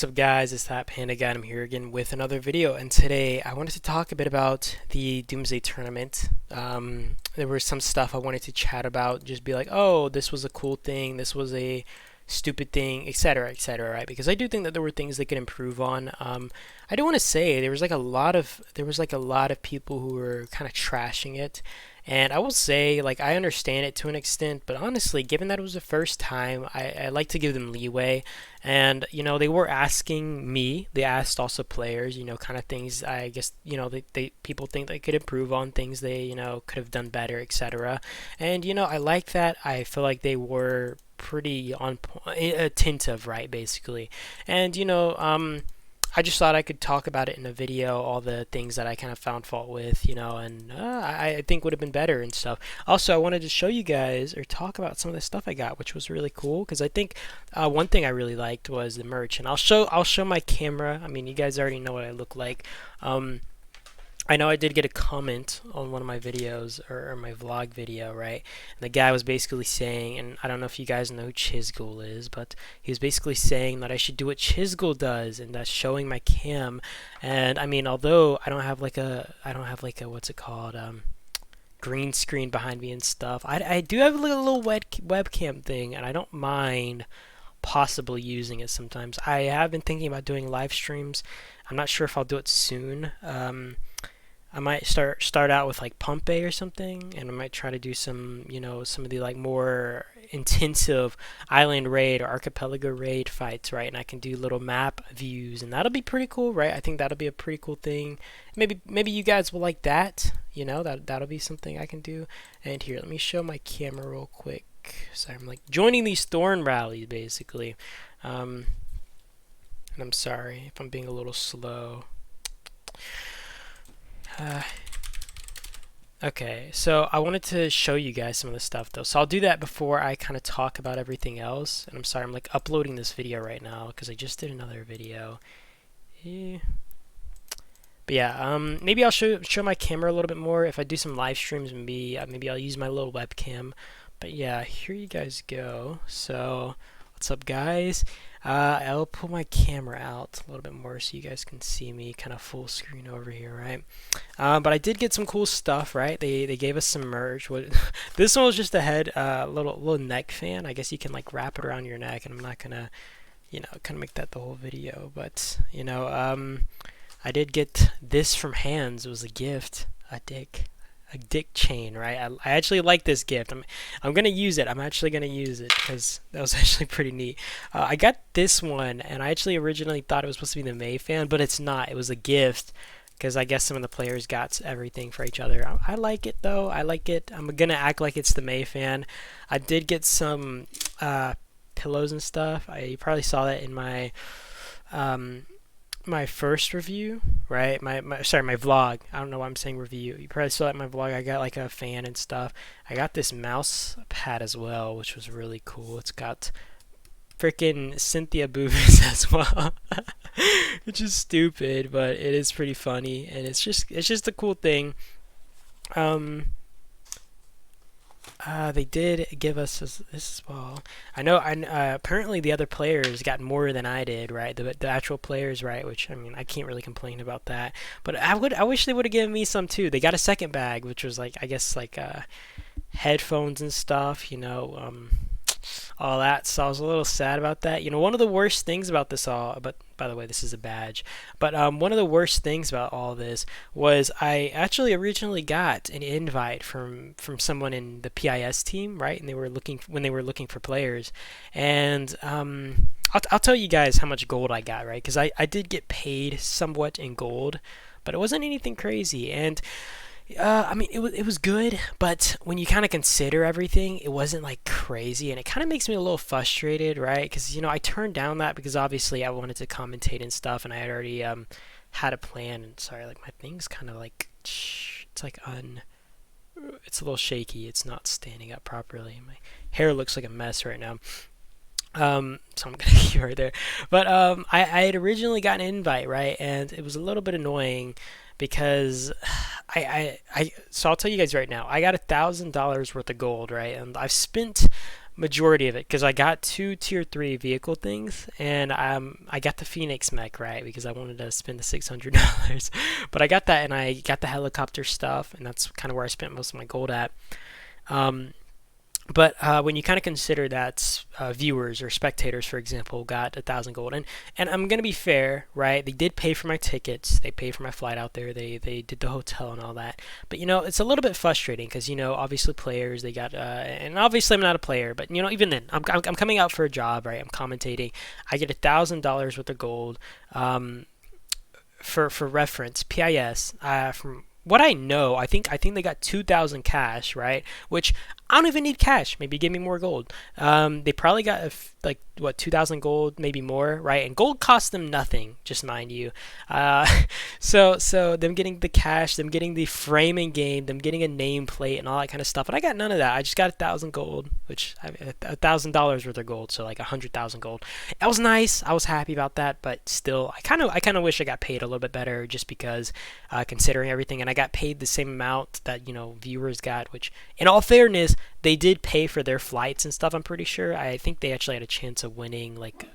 What's up guys, it's that Panda Guy. I'm here again with another video, and today I wanted to talk a bit about the Doomsday tournament. There was some stuff I wanted to chat about, just be like, oh, this was a cool thing, this was a stupid thing, etc, etc, right? Because I do think that there were things they could improve on. I do want to say there was like a lot of people who were kind of trashing it, and I will say, like, I understand it to an extent, but honestly, given that it was the first time, I like to give them leeway. And, they were asking me, they asked also players, kind of things I guess, they people think they could improve on, things they, could have done better, etc. And, I like that. I feel like they were pretty on point, attentive, right, basically. And, I just thought I could talk about it in a video, all the things that I kind of found fault with, and I think would have been better and stuff. Also, I wanted to show you guys or talk about some of the stuff I got, which was really cool because I think one thing I really liked was the merch, and I'll show my camera. I mean, you guys already know what I look like. I know I did get a comment on one of my videos or my vlog video, right? And the guy was basically saying, and I don't know if you guys know who Chizgul is, but he was basically saying that I should do what Chizgul does, and that's showing my cam. And I mean, although I don't have like a what's it called, green screen behind me and stuff, I do have a little webcam thing, and I don't mind possibly using it sometimes. I have been thinking about doing live streams. I'm not sure if I'll do it soon. I might start out with like Pompeii or something, and I might try to do some, some of the like more intensive island raid or archipelago raid fights, right? And I can do little map views, and that'll be pretty cool, right? I think that'll be a pretty cool thing. Maybe you guys will like that, that'll be something I can do. And here, let me show my camera real quick. So I'm like joining these Thorn rallies basically. And I'm sorry if I'm being a little slow. Okay, so I wanted to show you guys some of the stuff though. So I'll do that before I kind of talk about everything else. And I'm sorry, I'm like uploading this video right now because I just did another video. But yeah, maybe I'll show my camera a little bit more. If I do some live streams, maybe I'll use my little webcam. But yeah, here you guys go. So what's up, guys? I'll pull my camera out a little bit more so you guys can see me kind of full screen over here, right? But I did get some cool stuff, right? They gave us some merch. This one was just a head, little neck fan. I guess you can like wrap it around your neck, and I'm not gonna, kind of make that the whole video. But I did get this from Hans. It was a gift, a dick chain, right? I actually like this gift. I'm gonna use it. I'm actually gonna use it because that was actually pretty neat. I got this one, and I actually originally thought it was supposed to be the May fan, but it's not. It was a gift because I guess some of the players got everything for each other. I like it though. I like it. I'm gonna act like it's the May fan. I did get some pillows and stuff. You probably saw that in my my first review, right? My vlog. I don't know why I'm saying review. You probably saw that in my vlog. I got like a fan and stuff. I got this mouse pad as well, which was really cool. It's got freaking Cynthia boobies as well, which is stupid, but it is pretty funny, and it's just a cool thing. They did give us this as well. I know. Apparently the other players got more than I did, right? The actual players, right? Which I mean, I can't really complain about that. But I wish they would have given me some too. They got a second bag, which was like I guess like headphones and stuff. All that. So I was a little sad about that. One of the worst things about this all, but by the way, this is a badge. But one of the worst things about all this was I actually originally got an invite from someone in the PIS team, right? And they were looking for players, and I'll tell you guys how much gold I got, right? Because I did get paid somewhat in gold, but it wasn't anything crazy. And I mean, it was good, but when you kind of consider everything, it wasn't like crazy, and it kind of makes me a little frustrated, right? Because I turned down that because obviously I wanted to commentate and stuff, and I had already had a plan. And sorry, like my thing's kind of like it's like it's a little shaky. It's not standing up properly. My hair looks like a mess right now. So I'm gonna keep it right there. But I had originally gotten an invite, right, and it was a little bit annoying because so I'll tell you guys right now, I got $1,000 worth of gold, right, and I've spent majority of it because I got 2 tier 3 vehicle things, and I got the Phoenix mech, right, because I wanted to spend the $600. But I got that, and I got the helicopter stuff, and that's kind of where I spent most of my gold at. Um, but when you kind of consider that viewers or spectators, for example, got 1,000 gold, and I'm gonna be fair, right? They did pay for my tickets, they paid for my flight out there, they did the hotel and all that. But it's a little bit frustrating because obviously players they got, and obviously I'm not a player, but even then, I'm coming out for a job, right? I'm commentating. I get $1,000 worth of gold. For reference, PIS from what I know, I think they got 2,000 cash, right? Which I don't even need cash. Maybe give me more gold. They probably got like what 2,000 gold, maybe more, right? And gold costs them nothing, just mind you. Uh, so them getting the cash, them getting the framing game, them getting a nameplate and all that kind of stuff. And I got none of that. I just got 1,000 gold, which $1,000 worth of gold, so like 100,000 gold. That was nice. I was happy about that, but still, I kind of wish I got paid a little bit better, just because considering everything, and I got paid the same amount that viewers got, which in all fairness, they did pay for their flights and stuff. I'm pretty sure. I think they actually had a chance of winning like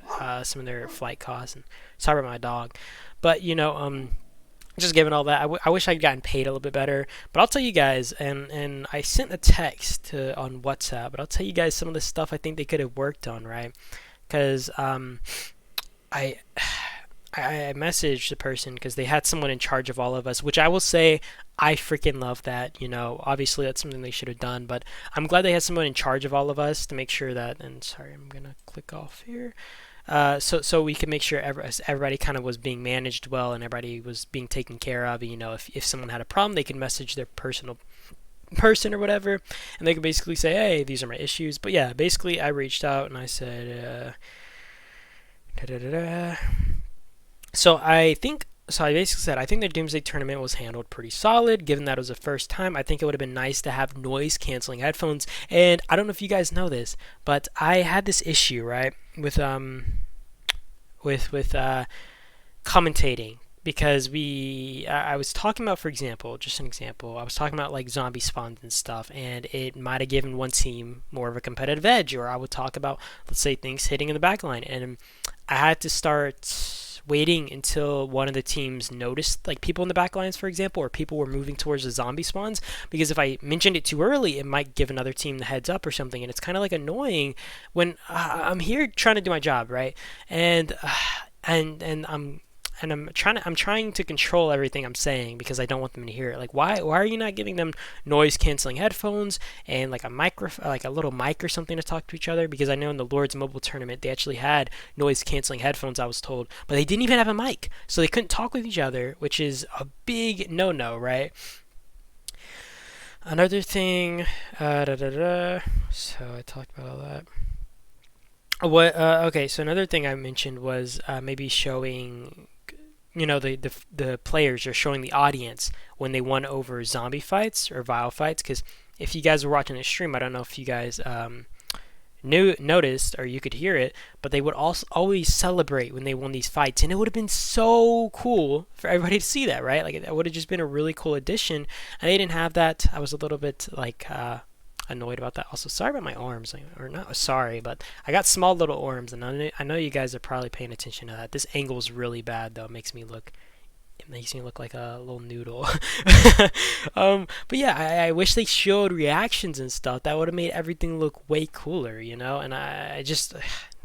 some of their flight costs. And sorry about my dog, but just given all that, I wish I'd gotten paid a little bit better. But I'll tell you guys, and I sent a text on WhatsApp, but I'll tell you guys some of the stuff I think they could have worked on, right? Because I I messaged the person because they had someone in charge of all of us, which I will say I freaking love that. Obviously that's something they should have done, but I'm glad they had someone in charge of all of us to make sure that. And sorry, I'm gonna click off here. So we can make sure everybody kind of was being managed well and everybody was being taken care of. If someone had a problem, they could message their personal person or whatever, and they could basically say, hey, these are my issues. But yeah, basically I reached out and I said, so I basically said, I think the Doomsday tournament was handled pretty solid, given that it was the first time. I think it would have been nice to have noise canceling headphones. And I don't know if you guys know this, but I had this issue, right, with commentating, because I was talking about, for example, just an example, I was talking about like zombie spawns and stuff, and it might have given one team more of a competitive edge. Or I would talk about, let's say, things hitting in the back line, and I had to start waiting until one of the teams noticed, like people in the back lines, for example, or people were moving towards the zombie spawns, because if I mentioned it too early, it might give another team the heads up or something. And it's kind of like annoying when I'm here trying to do my job, right? And I'm trying to control everything I'm saying, because I don't want them to hear it. Like, why are you not giving them noise canceling headphones and like a little mic or something to talk to each other? Because I know in the Lord's Mobile tournament they actually had noise canceling headphones, I was told, but they didn't even have a mic, so they couldn't talk with each other, which is a big no-no, right? Another thing, so I talked about all that. Okay, so another thing I mentioned was maybe showing, the players are showing the audience when they won over zombie fights or vile fights. Because if you guys were watching the stream, I don't know if you guys noticed or you could hear it, but they would also always celebrate when they won these fights, and it would have been so cool for everybody to see that, right? Like, it would have just been a really cool addition, and they didn't have that. I was a little bit like annoyed about that. Also, sorry about my arms, or not sorry, but I got small little arms, and I know you guys are probably paying attention to that. This angle is really bad though. It makes me look like a little noodle. But yeah, I wish they showed reactions and stuff. That would have made everything look way cooler, and I just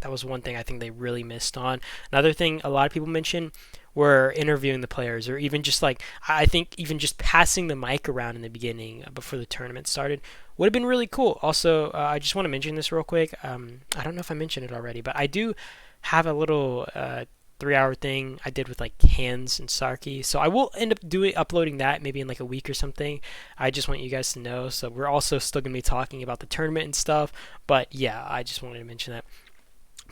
that was one thing I think they really missed on. Another thing a lot of people mentioned were interviewing the players, or even just like, I think even just passing the mic around in the beginning before the tournament started would have been really cool. Also, I just want to mention this real quick. I don't know if I mentioned it already, but I do have a little 3-hour thing I did with like Hands and Sarky, so I will end up uploading that maybe in like a week or something. I just want you guys to know. So we're also still gonna be talking about the tournament and stuff, but yeah, I just wanted to mention that.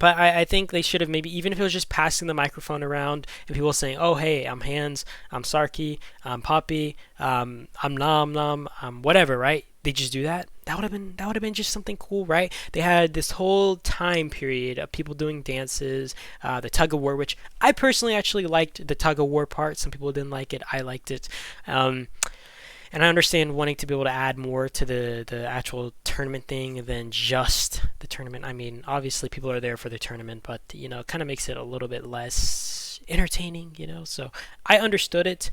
But I think they should have, maybe even if it was just passing the microphone around and people saying, oh, hey, I'm Hands, I'm Sarky, I'm Poppy, I'm Nom Nom, I'm whatever, right? They just do that. That would have been just something cool, right? They had this whole time period of people doing dances, the tug of war, which I personally actually liked the tug of war part. Some people didn't like it. I liked it. And I understand wanting to be able to add more to the actual tournament thing than just the tournament. I mean, obviously people are there for the tournament, but it kind of makes it a little bit less entertaining. So I understood it,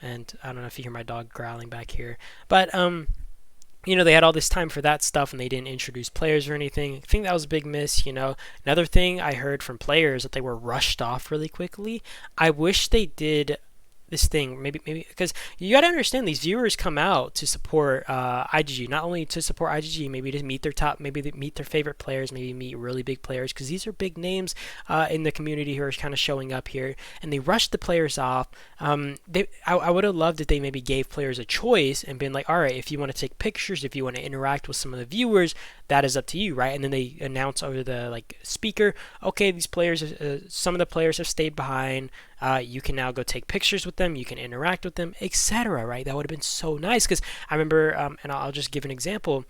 and I don't know if you hear my dog growling back here, but they had all this time for that stuff and they didn't introduce players or anything. I think that was a big miss. Another thing I heard from players that they were rushed off really quickly. I wish they did this thing maybe because you got to understand these viewers come out to support IGG, not only to support IGG, maybe to meet their maybe meet their favorite players, maybe meet really big players, because these are big names in the community who are kind of showing up here, and they rushed the players off. I would have loved if they maybe gave players a choice and been like, all right, if you want to take pictures, if you want to interact with some of the viewers, that is up to you, right? And then they announce over the speaker, okay, these players, some of the players have stayed behind. You can now go take pictures with them. You can interact with them, etc. Right? That would have been so nice. Because I remember, and I'll just give an example.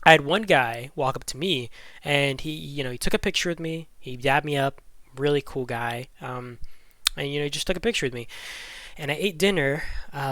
I had one guy walk up to me, and he took a picture with me. He dabbed me up. Really cool guy. And he just took a picture with me. And I ate dinner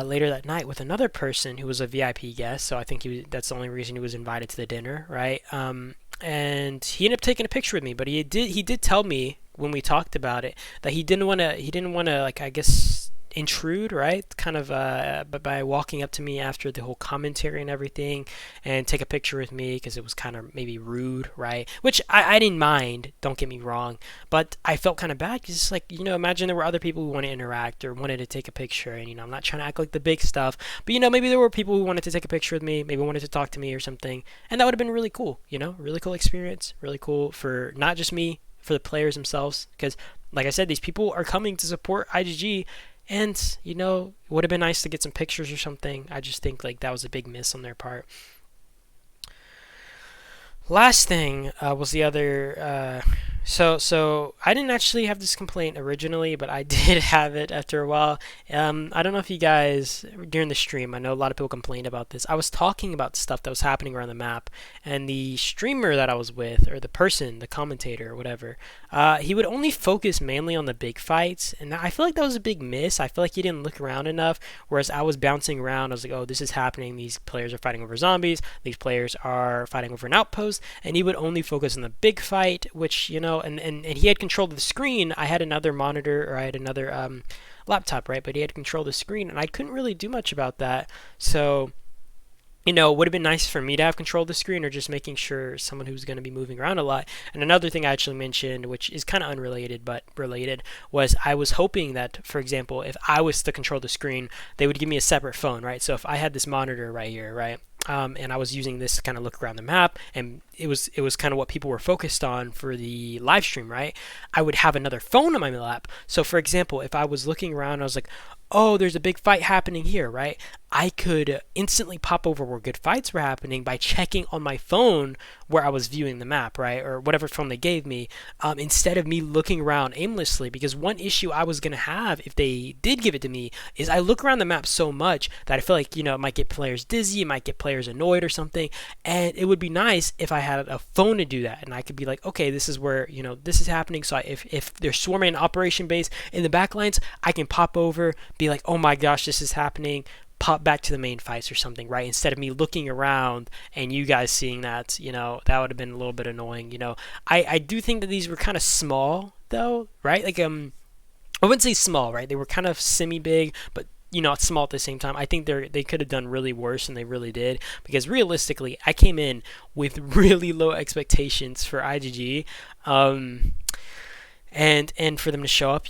later that night with another person who was a VIP guest. So I think that's the only reason he was invited to the dinner, right? And he ended up taking a picture with me. But he did tell me when we talked about it that he didn't want to I guess intrude, right? Kind of but by walking up to me after the whole commentary and everything and take a picture with me, because it was kind of maybe rude, right? Which I didn't mind, don't get me wrong, but I felt kind of bad because it's like, imagine there were other people who want to interact or wanted to take a picture, and I'm not trying to act like the big stuff, but maybe there were people who wanted to take a picture with me, maybe wanted to talk to me or something, and that would have been really cool, really cool experience, really cool for not just me, for the players themselves, because like I said, these people are coming to support IGG, and it would have been nice to get some pictures or something. I just think that was a big miss on their part. Last thing was the other. So I didn't actually have this complaint originally, but I did have it after a while. I don't know if you guys during the stream, I know a lot of people complained about this. I was talking about stuff that was happening around the map, and the streamer that I was with, or the person, the commentator, or whatever, he would only focus mainly on the big fights, and I feel like that was a big miss. I feel like he didn't look around enough. Whereas I was bouncing around, I was like, oh, this is happening. These players are fighting over zombies. These players are fighting over an outpost, and he would only focus on the big fight, which and he had control of the screen. I had another monitor, or I had another laptop, right? But he had control of the screen, and I couldn't really do much about that. So, it would have been nice for me to have control of the screen, or just making sure someone who's going to be moving around a lot. And another thing I actually mentioned, which is kind of unrelated but related, was I was hoping that, for example, if I was to control the screen, they would give me a separate phone, right? So if I had this monitor right here, right? And I was using this to kind of look around the map, and it was kind of what people were focused on for the live stream, right? I would have another phone on my lap. So for example, if I was looking around, I was like, oh, there's a big fight happening here, right? I could instantly pop over where good fights were happening by checking on my phone where I was viewing the map, right? Or whatever phone they gave me, instead of me looking around aimlessly. Because one issue I was going to have if they did give it to me is I look around the map so much that I feel like, it might get players dizzy, it might get players annoyed or something. And it would be nice if I had a phone to do that. And I could be like, okay, this is where, this is happening. So if they're swarming an operation base in the backlines, I can pop over, be like, oh my gosh, this is happening, pop back to the main fights or something, right? Instead of me looking around and you guys seeing that, that would have been a little bit annoying. I do think that these were kind of small though, right? I wouldn't say small, right? They were kind of semi-big, but it's small at the same time. I think they could have done really worse than they really did, because realistically, I came in with really low expectations for IGG. And for them to show up,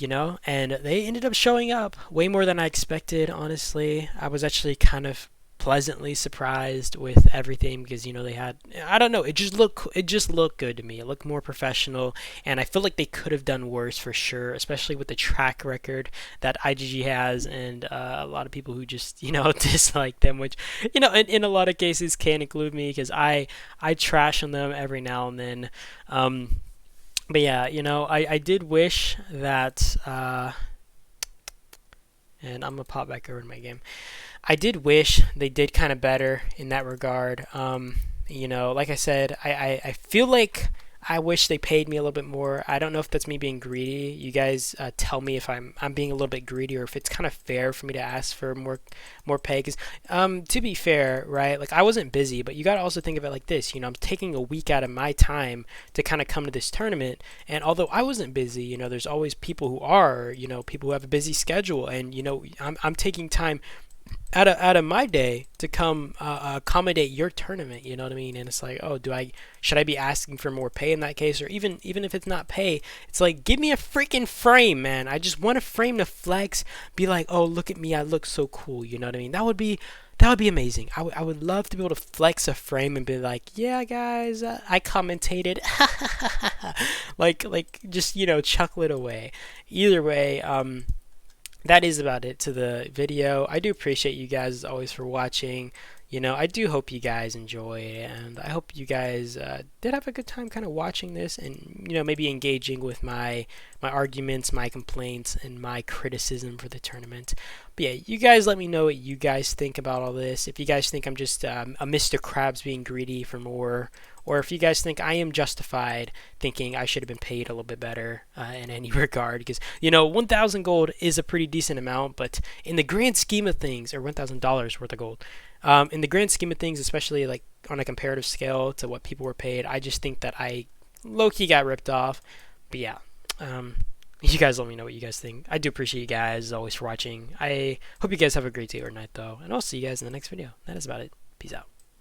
and they ended up showing up way more than I expected, honestly. I was actually kind of pleasantly surprised with everything, because they had, I don't know, it just looked good to me. It looked more professional, and I feel like they could have done worse for sure, especially with the track record that IGG has, and a lot of people who just dislike them, which in a lot of cases can include me, because I trash on them every now and then. But yeah, I did wish that, and I'm gonna pop back over to my game. I did wish they did kind of better in that regard. Like I said, I feel like I wish they paid me a little bit more. I don't know if that's me being greedy. You guys tell me if I'm being a little bit greedy, or if it's kind of fair for me to ask for more pay. Because to be fair, right? Like, I wasn't busy, but you got to also think of it like this. I'm taking a week out of my time to kind of come to this tournament, and although I wasn't busy, there's always people who are, people who have a busy schedule, and I'm taking time out of my day to come accommodate your tournament. You know what I mean? And it's like, oh, should I be asking for more pay in that case? Or even if it's not pay, it's like, give me a freaking frame, man. I just want a frame to flex, be like, oh, look at me, I look so cool. You know what I mean? That would be amazing. I would love to be able to flex a frame and be like, yeah, guys, I commentated, like just chuckle it away. Either way, that is about it to the video. I do appreciate you guys as always for watching. I do hope you guys enjoy, and I hope you guys did have a good time kind of watching this, and maybe engaging with my arguments, my complaints, and my criticism for the tournament. But yeah, you guys let me know what you guys think about all this. If you guys think I'm just a Mr. Krabs being greedy for more, or if you guys think I am justified thinking I should have been paid a little bit better in any regard, because 1,000 gold is a pretty decent amount, but in the grand scheme of things, or $1,000 worth of gold, in the grand scheme of things, especially like on a comparative scale to what people were paid, I just think that I low-key got ripped off. But yeah, you guys let me know what you guys think. I do appreciate you guys as always for watching. I hope you guys have a great day or night though, and I'll see you guys in the next video. That is about it. Peace out.